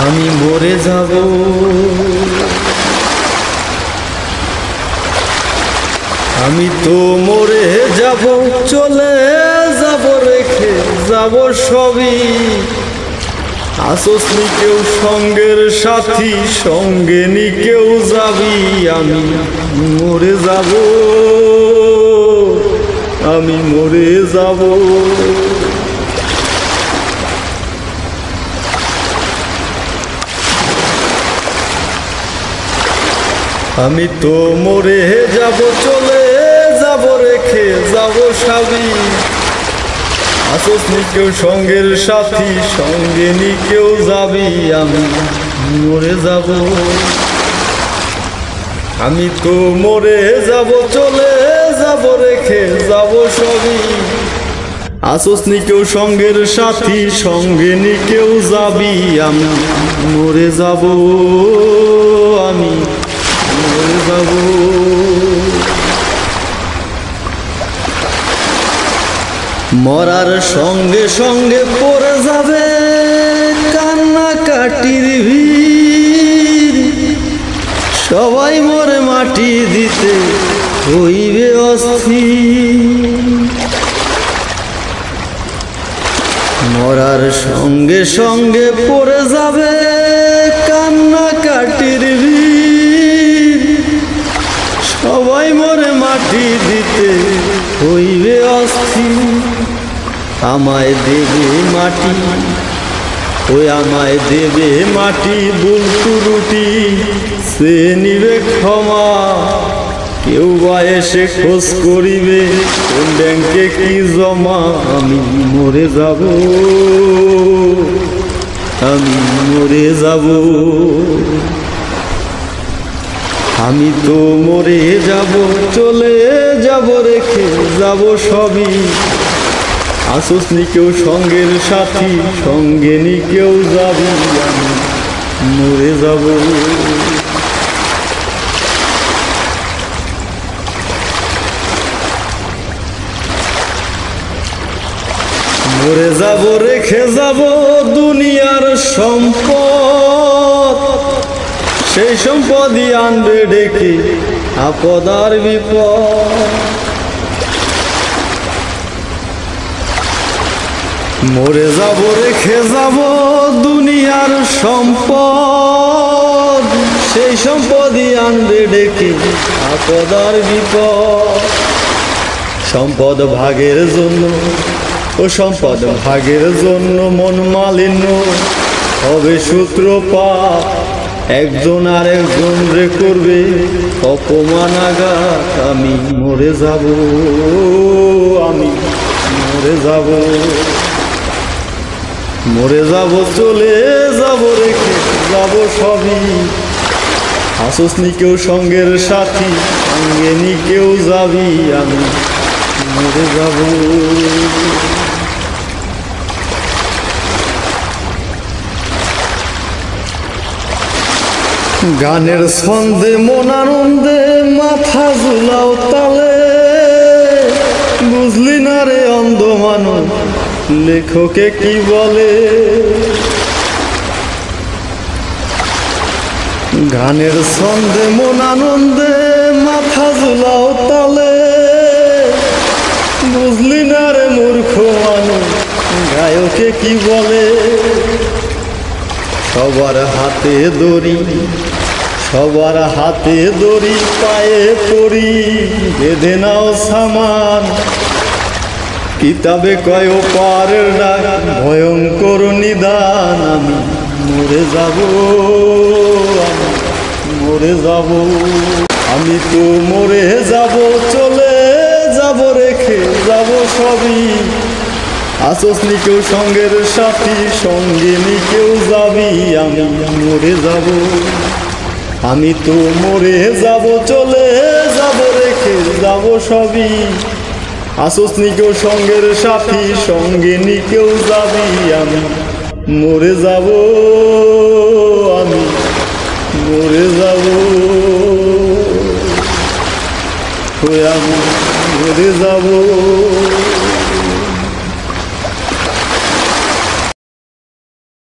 আমি মরে যাব, আমি তো মরে যাব, চলে যাব, রেখে যাব সবই। আসোস নি কেউ সঙ্গের সাথী, সঙ্গে নি কেউ যাবি। আমি মরে যাব, আমি মরে যাব। আমি তো মরে যাব, চলে যাব, রেখে যাব সবই। আসোস নি কেউ সঙ্গের সাথী, সঙ্গে নি কেউ যাবি। আমি মরে যাব, আমি তো মরে যাব, চলে যাব, রেখে যাব সবই। আসোস নি কেউ সঙ্গের সাথী, সঙ্গে নি কেউ যাবি। আমি মরে যাব, আমি মরে যাব। মরার সঙ্গে সঙ্গে পড়ে যাবে কান্নাকাটির ভিড়। সবাই মরে মাটি দিতে হইবে অস্থির। মরার সঙ্গে সঙ্গে পড়ে যাবে কান্নাকাটির ভিড়। সবাই মরে মাটি দিতে হইবে অস্থির। আমায় দেবে মাটি, ওই আমায় দেবে মাটি, ভুল ত্রুটি সে নিবে ক্ষমা। কেউ বা এসে খোঁজ করিবে কোন ব্যাংকে কি জমা। আমি মরে যাব, আমি মরে যাব, আমি তো মরে যাব, চলে যাব, রেখে যাব সবই। আসোস নি কেউ সঙ্গের সাথী, সঙ্গে নি কেউ যাবি। আমি মরে যাব, মরে যাব, রেখে যাব দুনিয়ার সম্পদ। সেই সম্পদই আনবে ডেকে আপদ আর বিপদ। মরে যাব, রেখে যাব দুনিয়ার সম্পদ। সেই সম্পদই আনবে ডেকে আপদ আর বিপদ। সম্পদ ভাগের জন্য, ও সম্পদ ভাগের জন্য মন মালিন্য হবে সূত্রপাত। একজন আর একজন রে করবে অপমান আঘাত। আমি মরে যাব, আমি মরে যাব, মরে যাব, চলে যাব, রেখে যাব সবই। আসোস নি কেউ সঙ্গের সাথী, সঙ্গে নি কেউ যাবি। আমি মরে যাব। গানের ছন্দে মন আনন্দে মাথা ঝুলাও তালে। বুঝলি না রে অন্ধ মানুষ লেখকে কি বলে। গানের ছন্দে মন আনন্দে মাথা ঝুলাও তালে। বুঝলি না রে মূর্খ মানুষ গায়কে কি বলে। সবার হাতে দড়ি, সবার হাতে দড়ি, পায়ে পড়ি বেঁধে নাও সামান। কিতাবে কয় পারের ডাক, ভয়ঙ্কর নিদান। আমি মরে যাব, আমি মরে যাব, আমি তো মরে যাব, চলে যাব, রেখে যাব সবই। আসোস নি কেউ সঙ্গের সাথী, সঙ্গে নি কেউ যাবি। আমি মরে যাব, আমি তো মরে যাব, চলে যাব, রেখে যাব সবই। আসোস নি কেউ সঙ্গের সাথী, সঙ্গে নি কেউ যাবি। আমি মরে যাব, আমি মরে যাব, আমি মরে যাব।